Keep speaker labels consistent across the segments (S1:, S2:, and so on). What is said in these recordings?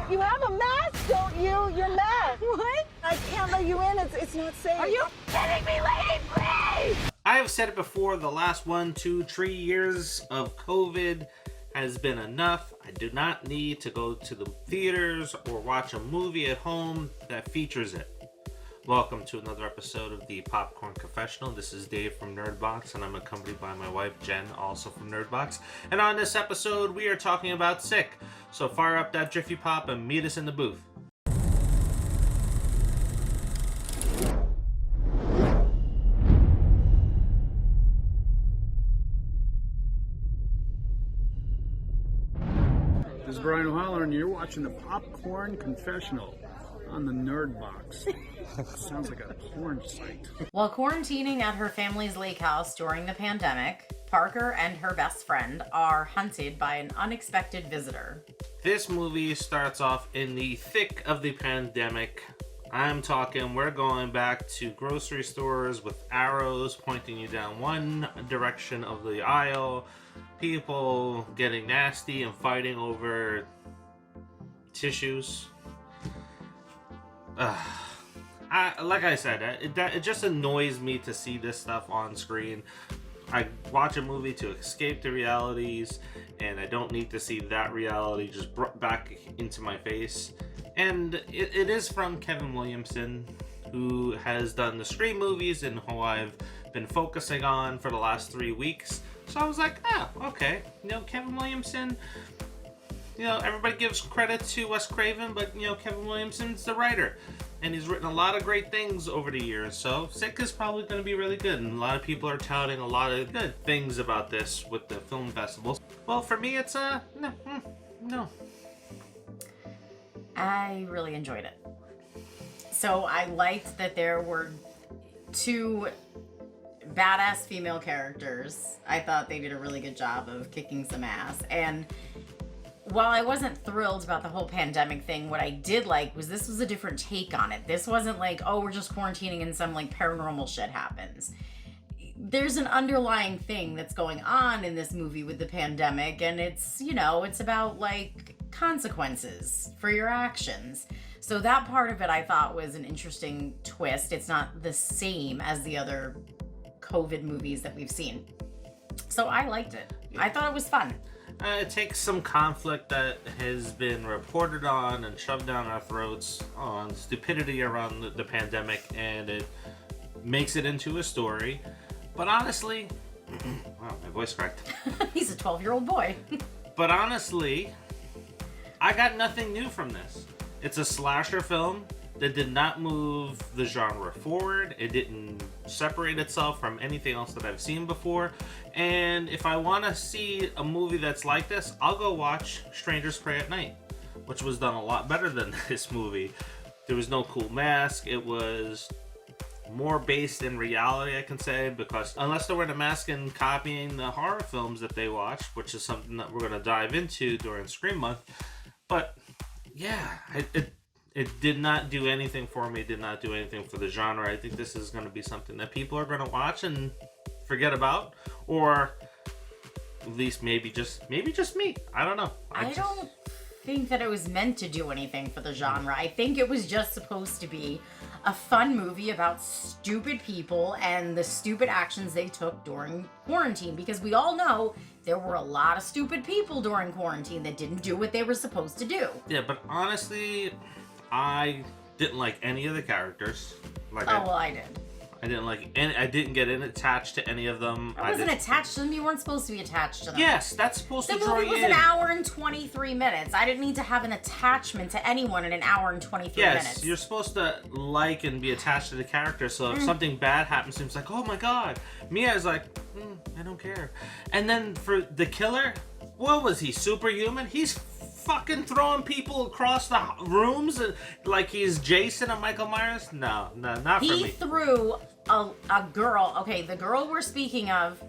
S1: You have a mask, don't you? Your mask.
S2: What?
S1: I can't let you in. It's not safe.
S2: Are you kidding me, lady? Please!
S3: I have said it before, the last 1, 2, 3 years of COVID has been enough. I do not need to go to the theaters or watch a movie at home that features it. Welcome to another episode of the Popcorn Confessional. This is Dave from Nerdbox, and I'm accompanied by my wife, Jen, also from Nerdbox. And on this episode, we are talking about Sick. So fire up that Jiffy Pop and meet us in the booth.
S4: This is Brian O'Holler, and you're watching the Popcorn Confessional on the Nerdbox. Sounds like a porn site.
S2: While quarantining at her family's lake house during the pandemic, Parker and her best friend are hunted by an unexpected visitor.
S3: This movie starts off in the thick of the pandemic. I'm talking, we're going back to grocery stores with arrows pointing you down one direction of the aisle. People getting nasty and fighting over tissues. Like I said, it just annoys me to see this stuff on screen. I watch a movie to escape the realities, and I don't need to see that reality just brought back into my face. And it is from Kevin Williamson, who has done the Scream movies and who I've been focusing on for the last 3 weeks. So I was like, okay, Kevin Williamson, everybody gives credit to Wes Craven, but, Kevin Williamson's the writer. And he's written a lot of great things over the years, so Sick is probably going to be really good. And a lot of people are touting a lot of good things about this with the film festivals. Well, for me, it's no.
S2: I really enjoyed it. So I liked that there were two badass female characters. I thought they did a really good job of kicking some ass. And while I wasn't thrilled about the whole pandemic thing, what I did like was this was a different take on it. This wasn't like, oh, we're just quarantining and some like paranormal shit happens. There's an underlying thing that's going on in this movie with the pandemic, and it's about like consequences for your actions. So that part of it I thought was an interesting twist. It's not the same as the other COVID movies that we've seen. So I liked it. I thought it was fun.
S3: It takes some conflict that has been reported on and shoved down our throats on stupidity around the pandemic, and it makes it into a story. But honestly, wow, my voice cracked.
S2: He's a 12-year-old boy.
S3: But honestly, I got nothing new from this. It's a slasher film that did not move the genre forward. It didn't separate itself from anything else that I've seen before. And if I want to see a movie that's like this, I'll go watch Strangers Prey at Night, which was done a lot better than this movie. There was no cool mask. It was more based in reality, I can say, because unless they were the mask and copying the horror films that they watch, which is something that we're going to dive into during Scream Month. But yeah, it did not do anything for me. It did not do anything for the genre. I think this is going to be something that people are going to watch and forget about, or at least maybe just me. I don't know.
S2: I don't think that it was meant to do anything for the genre. I think it was just supposed to be a fun movie about stupid people and the stupid actions they took during quarantine, because we all know there were a lot of stupid people during quarantine that didn't do what they were supposed to do.
S3: Yeah, but honestly, I didn't like any of the characters.
S2: I did.
S3: I didn't like any. I didn't get attached to any of them.
S2: I wasn't attached to them. You weren't supposed to be attached to them.
S3: Yes, that's supposed to draw you in.
S2: The movie was an hour and 23 minutes. I didn't need to have an attachment to anyone in an hour and 23 minutes.
S3: Yes, you're supposed to like and be attached to the character. So if something bad happens to him, it's like, oh my god. Me, I was like, I don't care. And then for the killer, what was he? Superhuman? He's fucking throwing people across the rooms like he's Jason and Michael Myers? No, not for me.
S2: He threw a girl. Okay, the girl we're speaking of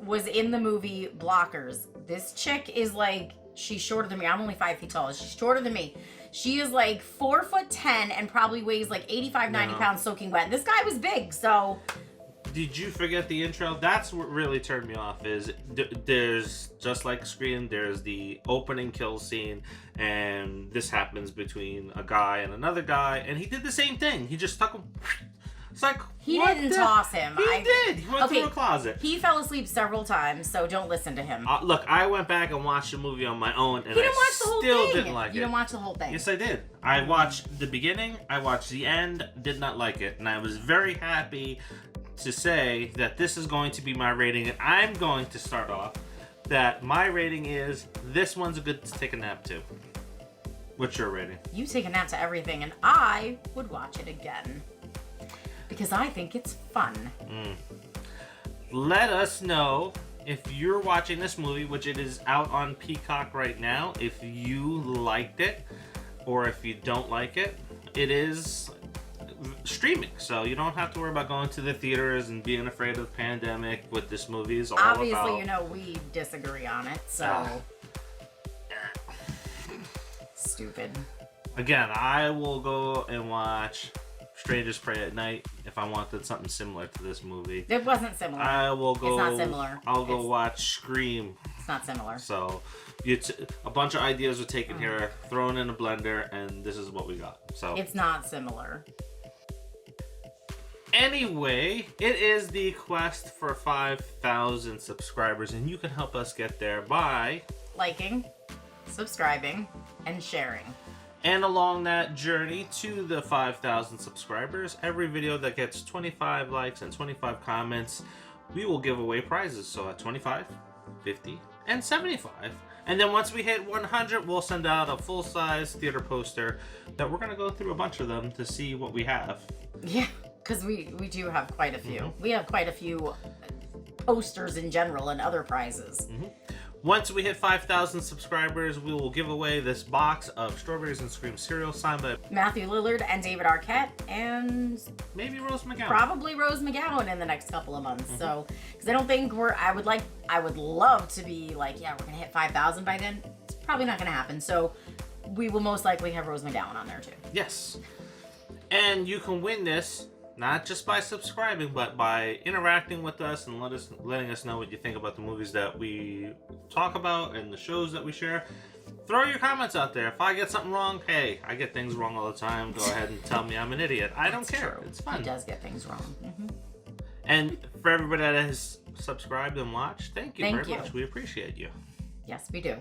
S2: was in the movie Blockers. This chick is like, she's shorter than me. I'm only 5 feet tall. She's shorter than me. She is like 4'10" and probably weighs like 85, 90 pounds soaking wet. This guy was big, so
S3: did you forget the intro? That's what really turned me off. Is there's just like Scream. There's the opening kill scene, and this happens between a guy and another guy, and he did the same thing. He just stuck him. It's like
S2: he didn't toss him.
S3: He did. He went through a closet.
S2: He fell asleep several times, so don't listen to him.
S3: Look, I went back and watched the movie on my own, and
S2: I still
S3: didn't like it.
S2: You didn't watch the whole thing.
S3: Yes, I did. I watched the beginning. I watched the end. Did not like it, and I was very happy to say that this is going to be my rating, and I'm going to start off that my rating is this one's good to take a nap to. What's your rating?
S2: You take a nap to everything, and I would watch it again. Because I think it's fun.
S3: Let us know if you're watching this movie, which it is out on Peacock right now, if you liked it or if you don't like it. It is streaming, so you don't have to worry about going to the theaters and being afraid of the pandemic. What this movie is all
S2: Obviously,
S3: about.
S2: you know, we disagree on it, so... Stupid.
S3: Again, I will go and watch Strangers Pray at Night if I wanted something similar to this movie.
S2: It wasn't similar.
S3: I will go.
S2: It's not similar.
S3: I'll go watch Scream.
S2: It's not similar.
S3: So, a bunch of ideas were taken here, thrown in a blender, and this is what we got. So
S2: it's not similar.
S3: Anyway, it is the quest for 5,000 subscribers, and you can help us get there by
S2: liking, subscribing, and sharing.
S3: And along that journey to the 5,000 subscribers, every video that gets 25 likes and 25 comments, we will give away prizes. So at 25, 50, and 75. And then once we hit 100, we'll send out a full-size theater poster that we're going to go through a bunch of them to see what we have.
S2: Yeah, because we do have quite a few. We have quite a few posters in general and other prizes.
S3: Once we hit 5,000 subscribers, we will give away this box of Strawberries and Scream cereal signed by
S2: Matthew Lillard and David Arquette, and
S3: maybe Rose McGowan.
S2: Probably Rose McGowan in the next couple of months. So, because I don't think I would love to be like, yeah, we're gonna hit 5,000 by then. It's probably not gonna happen. So, we will most likely have Rose McGowan on there too.
S3: Yes, and you can win this. Not just by subscribing, but by interacting with us and letting us know what you think about the movies that we talk about and the shows that we share. Throw your comments out there. If I get something wrong, hey, I get things wrong all the time. Go ahead and tell me I'm an idiot. I don't care.
S2: True.
S3: It's fun.
S2: He does get things wrong.
S3: And for everybody that has subscribed and watched, thank you very much. We appreciate you.
S2: Yes, we do.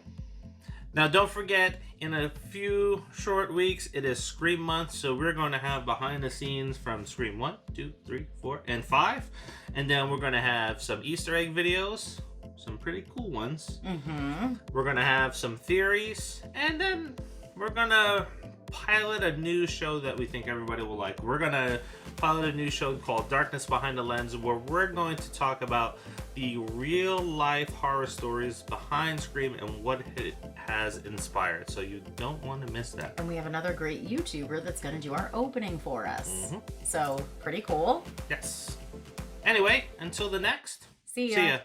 S3: Now, don't forget, in a few short weeks, it is Scream Month, so we're going to have behind the scenes from Scream 1, 2, 3, 4, and 5. And then we're going to have some Easter egg videos, some pretty cool ones. We're going to have some theories, and then we're going to pilot a new show that we think everybody will like. We're going to pilot a new show called Darkness Behind the Lens, where we're going to talk about the real-life horror stories behind Scream and what it has inspired. So you don't want to miss that. And
S2: we have another great YouTuber that's going to do our opening for us. So, pretty cool.
S3: Yes. Anyway, until the next.
S2: See ya.
S3: See ya.